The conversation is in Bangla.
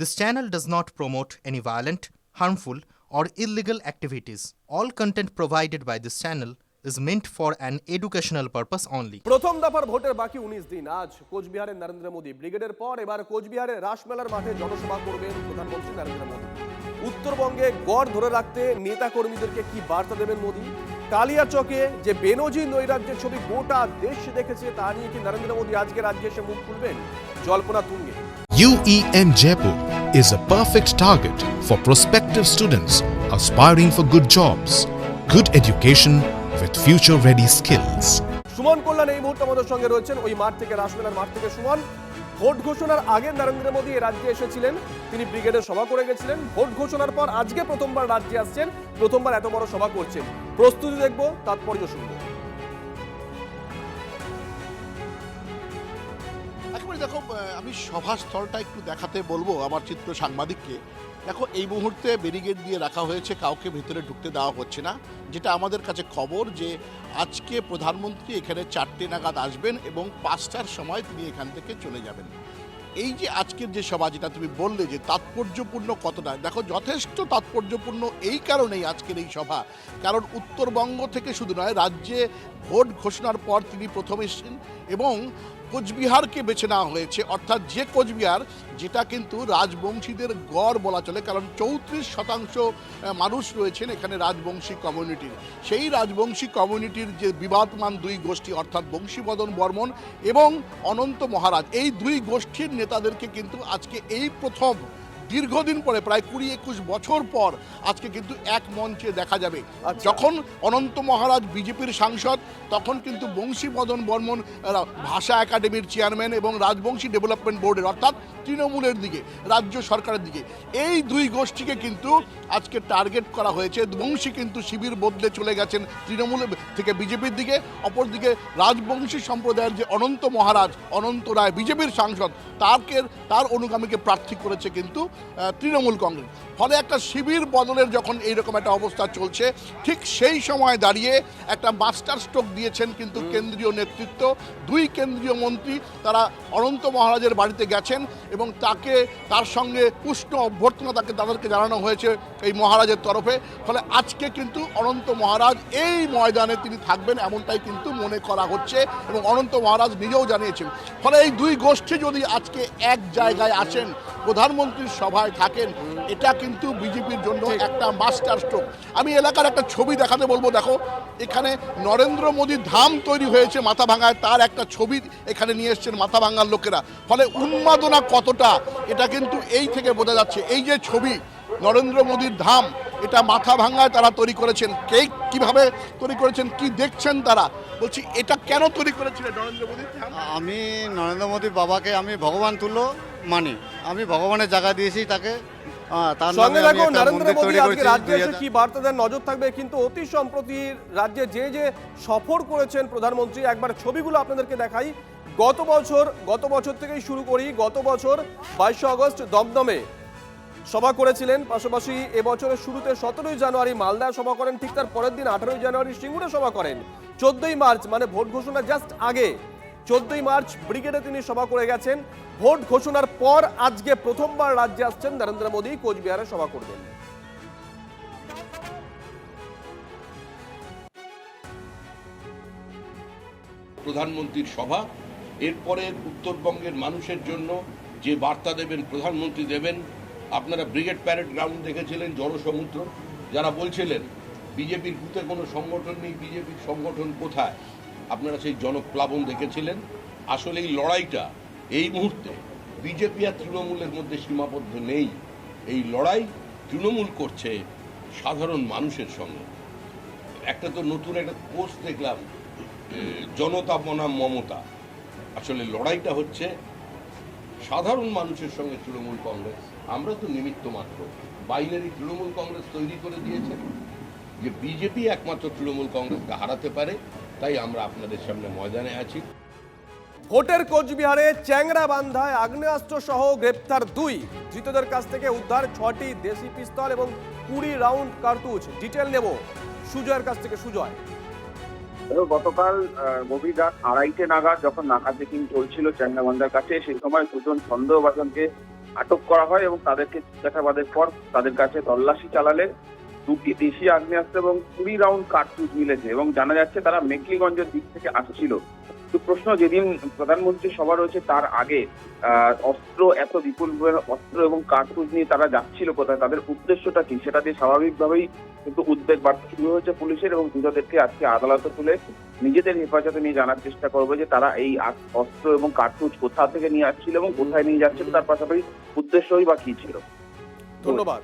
This channel does not promote any violent, harmful, or illegal activities. All content provided by this channel is meant for an educational purpose only. প্রথম দফার ভোটের বাকি 19 দিন। আজ কোচবিহারের নরেন্দ্র মোদী ব্রিগেডের পর এবার কোচবিহারের রাসমেলার মাঠে জনসভা করবেন প্রধানমন্ত্রী নরেন্দ্র মোদী। উত্তরবঙ্গে গড় ধরে রাখতে নেতা কর্মীদেরকে কি বার্তা দেবেন মোদী? কালিয়াচকে যে বেনজির নৈরাজ্যের ছবি গোটা দেশ দেখেছে তা নিয়ে কি নরেন্দ্র মোদী আজকে রাজ্যে এসে মুখ খুলবেন? জল্পনা তুঙ্গে। UEN Jaipur is a perfect target for prospective students aspiring for good jobs, good education with future-ready skills. Suman কল্যাণ এই মুহূর্তে আমাদের সঙ্গে রয়েছেন ওই মাঠ থেকে, রাসমেলার মাঠ থেকে। সুমন, ভোট ঘোষণার আগে নরেন্দ্র মোদী রাজ্যে এসেছিলেন, তিনি ব্রিগেডের সভা করে গেছিলেন। ভোট ঘোষণার পর আজকে প্রথমবার রাজ্যে আসছেন, প্রথমবার এত বড় সভা করছেন। প্রস্তুতি দেখবো, তাৎপর্য শুনবো। একেবারে দেখো, আমি সভাস্থলটা একটু দেখাতে বলবো আমার চিত্র সাংবাদিককে। দেখো, এই মুহূর্তে ব্যারিকেড দিয়ে রাখা হয়েছে, কাউকে ভেতরে ঢুকতে দেওয়া হচ্ছে না। যেটা আমাদের কাছে খবর যে আজকে প্রধানমন্ত্রী এখানে 4টে নাগাদ আসবেন এবং 5টার সময় তিনি এখান থেকে চলে যাবেন। এই যে আজকের যে সভা, যেটা তুমি বললে যে তাৎপর্যপূর্ণ কতটা, দেখো যথেষ্ট তাৎপর্যপূর্ণ এই কারণেই আজকের এই সভা, কারণ উত্তরবঙ্গ থেকে শুধু নয়, রাজ্যে ভোট ঘোষণার পর তিনি প্রথম এসেছেন এবং কোচবিহারকে বেছে নেওয়া হয়েছে, অর্থাৎ যে কোচবিহার যেটা কিন্তু রাজবংশীদের গড় বলা চলে, কারণ 34% মানুষ রয়েছেন এখানে রাজবংশী কমিউনিটির। সেই রাজবংশী কমিউনিটির যে বিবাদমান দুই গোষ্ঠী, অর্থাৎ বংশীবদন বর্মন এবং অনন্ত মহারাজ, এই দুই গোষ্ঠীর নেতাদেরকে কিন্তু আজকে এই প্রথম দীর্ঘদিন পরে, প্রায় 20-21 বছর পর আজকে কিন্তু এক মঞ্চে দেখা যাবে। যখন অনন্ত মহারাজ বিজেপির সাংসদ, তখন কিন্তু বংশীবদন বর্মন ভাষা একাডেমির চেয়ারম্যান এবং রাজবংশী ডেভেলপমেন্ট বোর্ডের, অর্থাৎ তৃণমূলের দিকে, রাজ্য সরকারের দিকে, এই দুই গোষ্ঠীকে কিন্তু আজকে টার্গেট করা হয়েছে। বংশী কিন্তু শিবির বদলে চলে গেছেন তৃণমূল থেকে বিজেপির দিকে, অপরদিকে রাজবংশী সম্প্রদায়ের যে অনন্ত মহারাজ, অনন্ত রায় বিজেপির সাংসদ, তার অনুগামীকে প্রার্থী করেছে কিন্তু তৃণমূল কংগ্রেস। ফলে একটা শিবির বদলের যখন এইরকম একটা অবস্থা চলছে, ঠিক সেই সময় দাঁড়িয়ে একটা মাস্টার স্ট্রোক দিয়েছেন কিন্তু কেন্দ্রীয় নেতৃত্ব। দুই কেন্দ্রীয় মন্ত্রী তারা অনন্ত মহারাজের বাড়িতে গেছেন এবং তার সঙ্গে উষ্ণ অভ্যর্থনা তাদেরকে জানানো হয়েছে এই মহারাজের তরফে। ফলে আজকে কিন্তু অনন্ত মহারাজ এই ময়দানে তিনি থাকবেন এমনটাই কিন্তু মনে করা হচ্ছে এবং অনন্ত মহারাজ নিজেও জানিয়েছেন। ফলে এই দুই গোষ্ঠী যদি আজকে এক জায়গায় আসেন, প্রধানমন্ত্রীর সভায় থাকেন, এটা কিন্তু বিজেপির জন্য একটা মাস্টার স্ট্রোক। আমি এলাকার একটা ছবি দেখাতে বলবো। দেখো, এখানে নরেন্দ্র মোদী ধাম তৈরি হয়েছে মাথাভাঙায়, তার একটা ছবি এখানে নিয়ে এসছেন মাথাভাঙার লোকেরা। ফলে উন্মাদনা কতটা, এটা কিন্তু এই থেকে বোঝা যাচ্ছে। এই যে ছবি নরেন্দ্র মোদীর ধাম, এটা মাথাভাঙায় তারা তৈরি করেছেন। কিভাবে তৈরি করেছেন, কি দেখছেন তারা, বলছি এটা কেন তৈরি করেছিলেন নরেন্দ্র মোদীর ধাম? আমি নরেন্দ্র মোদীর বাবাকে আমি ভগবান তুল্য মানি, আমি ভগবানের জায়গা দিয়েছি তাকে। তার নামে আমি একটা মন্দির তৈরি করেছি। রাজ্যে এসে কি বার্তা দেন নজর থাকবে। কিন্তু অতি সম্প্রতি রাজ্যে যে সফর করেছেন প্রধানমন্ত্রী, একবার ছবিগুলো আপনাদেরকে দেখাই। গত বছর থেকেই শুরু করি। গত বছর 22 আগস্ট দমদমে সভা করেছিলেন, পাশাপাশি এবছরের শুরুতে 17ই জানুয়ারি মালদায় সভা করেন, ঠিক তার পরের দিন 18ই জানুয়ারি সিঙ্গুরে সভা করেন। 14ই মার্চ মানে ভোট ঘোষণা জাস্ট আগে 14ই মার্চ ব্রিগেডে তিনি সভা করে গেছেন। ভোট ঘোষণার পর আজকে প্রথমবার রাজ্যে আসছেন নরেন্দ্র মোদী, কোচবিহারে সভা করবেন। প্রধানমন্ত্রীর সভা, এরপরে উত্তরবঙ্গের মানুষের জন্য যে বার্তা দেবেন প্রধানমন্ত্রী দেবেন। আপনারা ব্রিগেড প্যারেড গ্রাউন্ড দেখেছিলেন, জনসমুদ্র। যারা বলছিলেন বিজেপির বুথে কোনো সংগঠন নেই, বিজেপির সংগঠন কোথায়, আপনারা সেই জনপ্লাবন দেখেছিলেন। আসলে এই লড়াইটা এই মুহূর্তে বিজেপি আর তৃণমূলের মধ্যে সীমাবদ্ধ নেই। এই লড়াই তৃণমূল করছে সাধারণ মানুষের সঙ্গে। একটা তো নতুন একটা পোস্ট দেখলাম, জনতা বনাম মমতা। আসলে লড়াইটা হচ্ছে সাধারণ মানুষের সঙ্গে তৃণমূল কংগ্রেস। আমরা তো নিমিত্ত মাত্র। বাইনারি তৃণমূল কংগ্রেস তৈরি করে দিয়েছে যে বিজেপি একমাত্র তৃণমূল কংগ্রেসকে হারাতে পারে, তাই আমরা আপনাদের সামনে ময়দানে আছি। ভোটের কোচবিহারে চ্যাংরাবান্ধায় আগ্নেয়াস্ত্র সহ গ্রেপ্তার 2 ধৃতদের কাছ থেকে উদ্ধার 6টি দেশি পিস্তল এবং 20 রাউন্ড কার্তুজ। ডিটেল নেব সুজয়ের কাছ থেকে। সুজয়, গতকাল গভীর রাত 2:30 নাগাদ যখন নাকা চেকিং চলছিল চ্যাংরাবান্ধার কাছে, সেই সময় দুজন সন্দেহভাজনকে আটক করা হয় এবং তাদেরকে জিজ্ঞাসাবাদের পর তাদের কাছে তল্লাশি চালালে 2টি দেশি আগ্নেয়াস্ত্র এবং 20 রাউন্ড কার্তুজ মিলেছে এবং জানা যাচ্ছে তারা মেখলিগঞ্জের দিক থেকে আসছিল। তো প্রশ্ন, যেদিন প্রধানমন্ত্রী সভা রয়েছে তার আগে অস্ত্র, এত বিপুল অস্ত্র এবং কার্তুজ নিয়ে তারা যাচ্ছিল কোথায়, তাদের উদ্দেশ্যটা কি, সেটা দিয়ে স্বাভাবিকভাবেই কিন্তু উদ্বেগ বাড়তে শুরু হয়েছে পুলিশের এবং ধৃতদেরকে আজকে আদালতে তুলে নিজেদের হেফাজতে নিয়ে জানার চেষ্টা করবে যে তারা এই অস্ত্র এবং কার্তুজ কোথা থেকে নিয়ে আসছিল এবং কোথায় নিয়ে যাচ্ছিল, তার পাশাপাশি উদ্দেশ্যই বা কি ছিল। ধন্যবাদ।